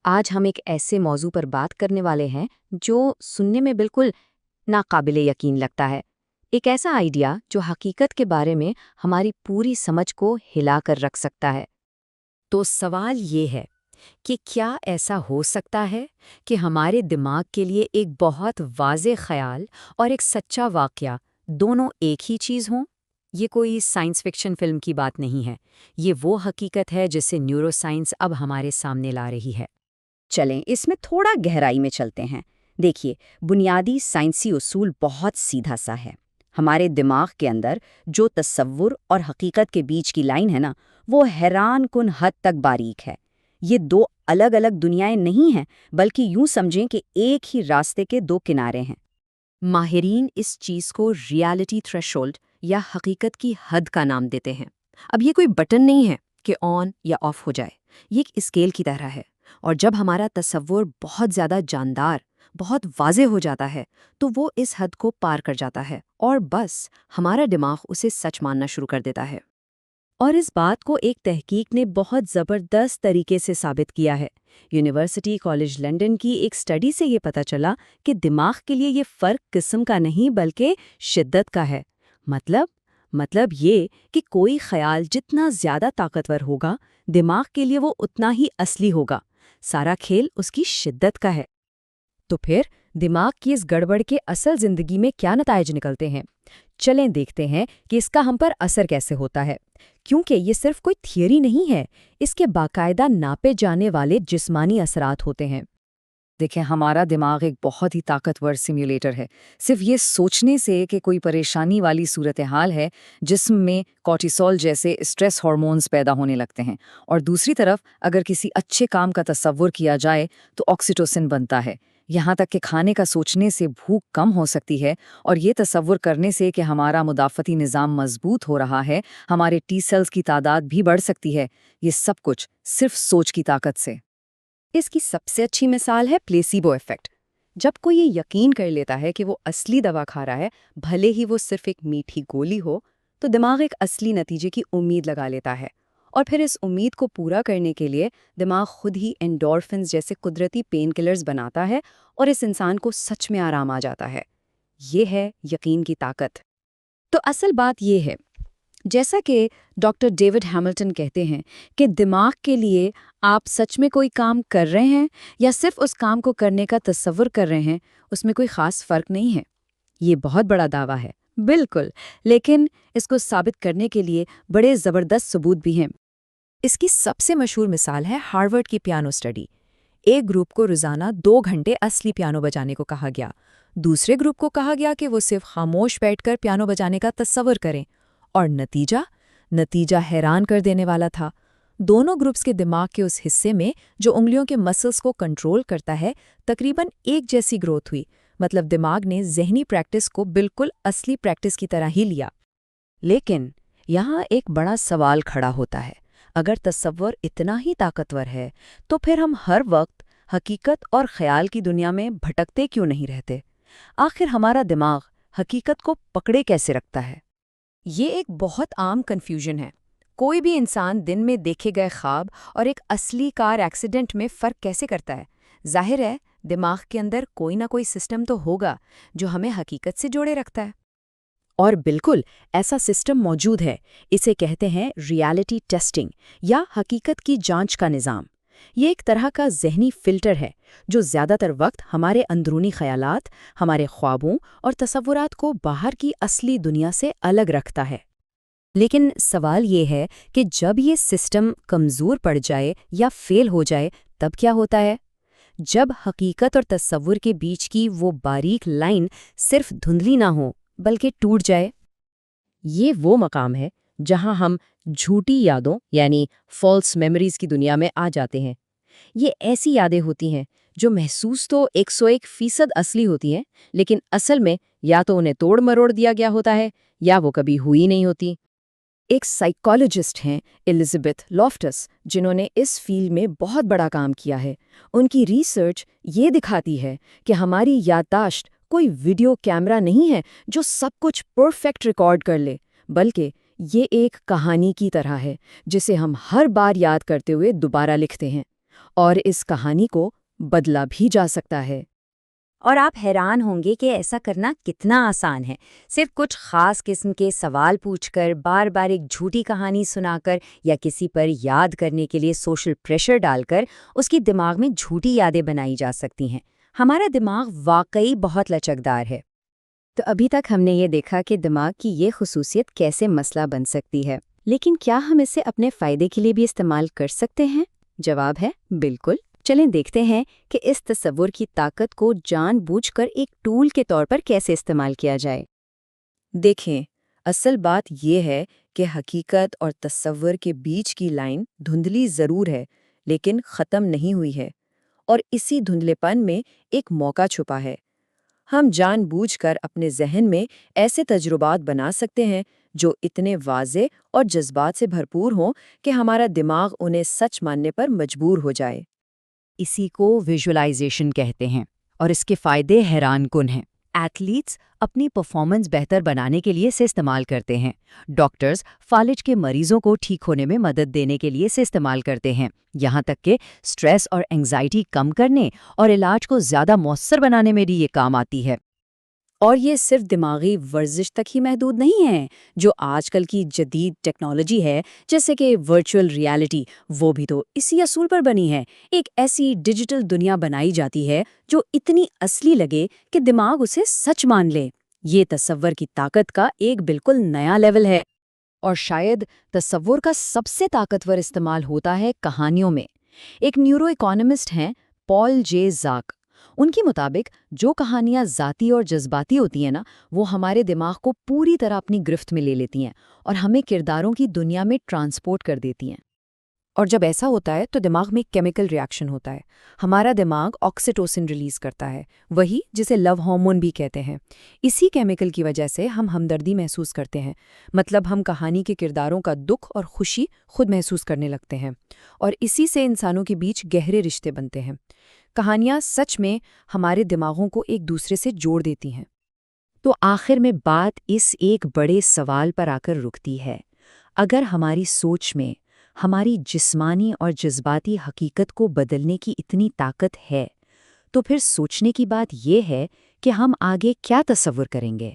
آج ہم ایک ایسے موضوع پر بات کرنے والے ہیں جو سننے میں بالکل ناقابل یقین لگتا ہے۔ ایک ایسا آئیڈیا جو حقیقت کے بارے میں ہماری پوری سمجھ کو ہلا کر رکھ سکتا ہے۔ تو سوال یہ ہے کہ کیا ایسا ہو سکتا ہے کہ ہمارے دماغ کے لیے ایک بہت واضح خیال اور ایک سچا واقعہ دونوں ایک ہی چیز ہوں؟ یہ کوئی سائنس فکشن فلم کی بات نہیں ہے، یہ وہ حقیقت ہے جسے نیورو سائنس اب ہمارے سامنے لا رہی ہے۔ چلیں اس میں تھوڑا گہرائی میں چلتے ہیں۔ دیکھیے، بنیادی سائنسی اصول بہت سیدھا سا ہے۔ ہمارے دماغ کے اندر جو تصور اور حقیقت کے بیچ کی لائن ہے نا، وہ حیران کن حد تک باریک ہے۔ یہ دو الگ الگ دنیایں نہیں ہیں، بلکہ یوں سمجھیں کہ ایک ہی راستے کے دو کنارے ہیں۔ ماہرین اس چیز کو ریالٹی تھریشولڈ یا حقیقت کی حد کا نام دیتے ہیں۔ اب یہ کوئی بٹن نہیں ہے کہ آن یا آف ہو جائے، یہ ایک اسکیل کی طرح ہے، اور جب ہمارا تصور بہت زیادہ جاندار، بہت واضح ہو جاتا ہے تو وہ اس حد کو پار کر جاتا ہے اور بس ہمارا دماغ اسے سچ ماننا شروع کر دیتا ہے۔ اور اس بات کو ایک تحقیق نے بہت زبردست طریقے سے ثابت کیا ہے۔ یونیورسٹی کالج لنڈن کی ایک اسٹڈی سے یہ پتہ چلا کہ دماغ کے لیے یہ فرق قسم کا نہیں بلکہ شدت کا ہے۔ مطلب یہ کہ کوئی خیال جتنا زیادہ طاقتور ہوگا، دماغ کے لیے وہ اتنا ہی اصلی ہوگا۔ سارا کھیل اس کی شدت کا ہے۔ تو پھر دماغ کی اس گڑبڑ کے اصل زندگی میں کیا نتائج نکلتے ہیں؟ چلیں دیکھتے ہیں کہ اس کا ہم پر اثر کیسے ہوتا ہے، کیونکہ یہ صرف کوئی تھیوری نہیں ہے، اس کے باقاعدہ ناپے جانے والے جسمانی اثرات ہوتے ہیں۔ دیکھیں، ہمارا دماغ ایک بہت ہی طاقتور سیمولیٹر ہے۔ صرف یہ سوچنے سے کہ کوئی پریشانی والی صورتحال ہے، جسم میں کورٹیسول جیسے اسٹریس ہارمونز پیدا ہونے لگتے ہیں، اور دوسری طرف اگر کسی اچھے کام کا تصور کیا جائے تو آکسیٹوسن بنتا ہے۔ یہاں تک کہ کھانے کا سوچنے سے بھوک کم ہو سکتی ہے، اور یہ تصور کرنے سے کہ ہمارا مدافعتی نظام مضبوط ہو رہا ہے، ہمارے ٹی سیلز کی تعداد بھی بڑھ سکتی ہے۔ یہ سب کچھ صرف سوچ کی طاقت سے۔ اس کی سب سے اچھی مثال ہے پلیسیبو ایفیکٹ۔ جب کوئی یہ یقین کر لیتا ہے کہ وہ اصلی دوا کھا رہا ہے، بھلے ہی وہ صرف ایک میٹھی گولی ہو، تو دماغ ایک اصلی نتیجے کی امید لگا لیتا ہے، اور پھر اس امید کو پورا کرنے کے لیے دماغ خود ہی اینڈورفنز جیسے قدرتی پین کلرز بناتا ہے، اور اس انسان کو سچ میں آرام آ جاتا ہے۔ یہ ہے یقین کی طاقت۔ تو اصل بات یہ ہے، جیسا کہ ڈاکٹر ڈیوڈ ہیملٹن کہتے ہیں، کہ دماغ کے لیے آپ سچ میں کوئی کام کر رہے ہیں یا صرف اس کام کو کرنے کا تصور کر رہے ہیں، اس میں کوئی خاص فرق نہیں ہے۔ یہ بہت بڑا دعویٰ ہے، بالکل، لیکن اس کو ثابت کرنے کے لیے بڑے زبردست ثبوت بھی ہیں۔ اس کی سب سے مشہور مثال ہے ہارورڈ کی پیانو اسٹڈی۔ ایک گروپ کو روزانہ 2 گھنٹے اصلی پیانو بجانے کو کہا گیا، دوسرے گروپ کو کہا گیا کہ وہ صرف خاموش بیٹھ کر پیانو بجانے کا تصور کریں، اور نتیجہ حیران کر دینے والا تھا۔ دونوں گروپس کے دماغ کے اس حصے میں جو انگلیوں کے مسلز کو کنٹرول کرتا ہے، تقریباً ایک جیسی گروتھ ہوئی۔ مطلب دماغ نے ذہنی پریکٹس کو بالکل اصلی پریکٹس کی طرح ہی لیا۔ لیکن یہاں ایک بڑا سوال کھڑا ہوتا ہے، اگر تصور اتنا ہی طاقتور ہے تو پھر ہم ہر وقت حقیقت اور خیال کی دنیا میں بھٹکتے کیوں نہیں رہتے؟ آخر ہمارا دماغ حقیقت کو پکڑے کیسے رکھتا ہے؟ یہ ایک بہت عام کنفیوژن ہے۔ کوئی بھی انسان دن میں دیکھے گئے خواب اور ایک اصلی کار ایکسیڈنٹ میں فرق کیسے کرتا ہے؟ ظاہر ہے، دماغ کے اندر کوئی نہ کوئی سسٹم تو ہوگا جو ہمیں حقیقت سے جوڑے رکھتا ہے۔ اور بالکل ایسا سسٹم موجود ہے، اسے کہتے ہیں ریالٹی ٹیسٹنگ یا حقیقت کی جانچ کا نظام۔ یہ ایک طرح کا ذہنی فلٹر ہے جو زیادہ تر وقت ہمارے اندرونی خیالات، ہمارے خوابوں اور تصورات کو باہر کی اصلی دنیا سے الگ رکھتا ہے۔ لیکن سوال یہ ہے کہ جب یہ سسٹم کمزور پڑ جائے یا فیل ہو جائے تب کیا ہوتا ہے؟ جب حقیقت اور تصور کے بیچ کی وہ باریک لائن صرف دھندلی نہ ہو بلکہ ٹوٹ جائے۔ یہ وہ مقام ہے جہاں ہم جھوٹی یادوں یعنی فالس میموریز کی دنیا میں آ جاتے ہیں۔ یہ ایسی یادیں ہوتی ہیں جو محسوس تو 101% اصلی ہوتی ہیں، لیکن اصل میں یا تو انہیں توڑ مروڑ دیا گیا ہوتا ہے یا وہ کبھی ہوئی نہیں ہوتی۔ ایک سائیکالوجسٹ ہیں الزبتھ لافٹس، جنہوں نے اس فیلڈ میں بہت بڑا کام کیا ہے۔ ان کی ریسرچ یہ دکھاتی ہے کہ ہماری یادداشت کوئی ویڈیو کیمرہ نہیں ہے جو سب کچھ پرفیکٹ ریکارڈ کر لے، بلکہ یہ ایک کہانی کی طرح ہے جسے ہم ہر بار یاد کرتے ہوئے دوبارہ لکھتے ہیں۔ اور اس کہانی کو بدلا بھی جا سکتا ہے۔ اور آپ حیران ہوں گے کہ ایسا کرنا کتنا آسان ہے۔ صرف کچھ خاص قسم کے سوال پوچھ کر، بار بار ایک جھوٹی کہانی سنا کر، یا کسی پر یاد کرنے کے لیے سوشل پریشر ڈال کر اس کی دماغ میں جھوٹی یادیں بنائی جا سکتی ہیں۔ ہمارا دماغ واقعی بہت لچکدار ہے۔ تو ابھی تک ہم نے یہ دیکھا کہ دماغ کی یہ خصوصیت کیسے مسئلہ بن سکتی ہے، لیکن کیا ہم اسے اپنے فائدے کے لیے بھی استعمال کر سکتے ہیں؟ جواب ہے بالکل۔ چلیں دیکھتے ہیں کہ اس تصور کی طاقت کو جان بوجھ کر ایک ٹول کے طور پر کیسے استعمال کیا جائے۔ دیکھیں، اصل بات یہ ہے کہ حقیقت اور تصور کے بیچ کی لائن دھندلی ضرور ہے، لیکن ختم نہیں ہوئی ہے، اور اسی دھندلے پن میں ایک موقع چھپا ہے۔ ہم جان بوجھ کر اپنے ذہن میں ایسے تجربات بنا سکتے ہیں جو اتنے واضح اور جذبات سے بھرپور ہوں کہ ہمارا دماغ انہیں سچ ماننے پر مجبور ہو جائے۔ اسی کو ویژولائزیشن کہتے ہیں، اور اس کے فائدے حیران کن ہیں۔ ایتھلیٹس اپنی پرفارمنس بہتر بنانے کے لیے اسے استعمال کرتے ہیں۔ ڈاکٹرز فالج کے مریضوں کو ٹھیک ہونے میں مدد دینے کے لیے اسے استعمال کرتے ہیں، یہاں تک کہ سٹریس اور انگزائٹی کم کرنے اور علاج کو زیادہ مؤثر بنانے میں بھی یہ کام آتی ہے۔ اور یہ صرف دماغی ورزش تک ہی محدود نہیں ہے۔ جو آج کل کی جدید ٹیکنالوجی ہے، جیسے کہ ورچوئل ریالٹی، وہ بھی تو اسی اصول پر بنی ہے۔ ایک ایسی ڈیجیٹل دنیا بنائی جاتی ہے جو اتنی اصلی لگے کہ دماغ اسے سچ مان لے۔ یہ تصور کی طاقت کا ایک بالکل نیا لیول ہے، اور شاید تصور کا سب سے طاقتور استعمال ہوتا ہے کہانیوں میں۔ ایک نیورو اکانومسٹ ہیں پال جے زاک۔ ان کے مطابق جو کہانیاں ذاتی اور جذباتی ہوتی ہیں نا، وہ ہمارے دماغ کو پوری طرح اپنی گرفت میں لے لیتی ہیں اور ہمیں کرداروں کی دنیا میں ٹرانسپورٹ کر دیتی ہیں۔ اور جب ایسا ہوتا ہے تو دماغ میں ایک کیمیکل ریاکشن ہوتا ہے۔ ہمارا دماغ آکسیٹوسن ریلیز کرتا ہے، وہی جسے لو ہارمون بھی کہتے ہیں۔ اسی کیمیکل کی وجہ سے ہم ہمدردی محسوس کرتے ہیں، مطلب ہم کہانی کے کرداروں کا دکھ اور خوشی خود محسوس کرنے لگتے ہیں، اور اسی سے انسانوں کے بیچ گہرے رشتے بنتے ہیں۔ کہانیاں سچ میں ہمارے دماغوں کو ایک دوسرے سے جوڑ دیتی ہیں۔ تو آخر میں بات اس ایک بڑے سوال پر آ کر رکتی ہے، اگر ہماری سوچ میں ہماری جسمانی اور جذباتی حقیقت کو بدلنے کی اتنی طاقت ہے، تو پھر سوچنے کی بات یہ ہے کہ ہم آگے کیا تصور کریں گے۔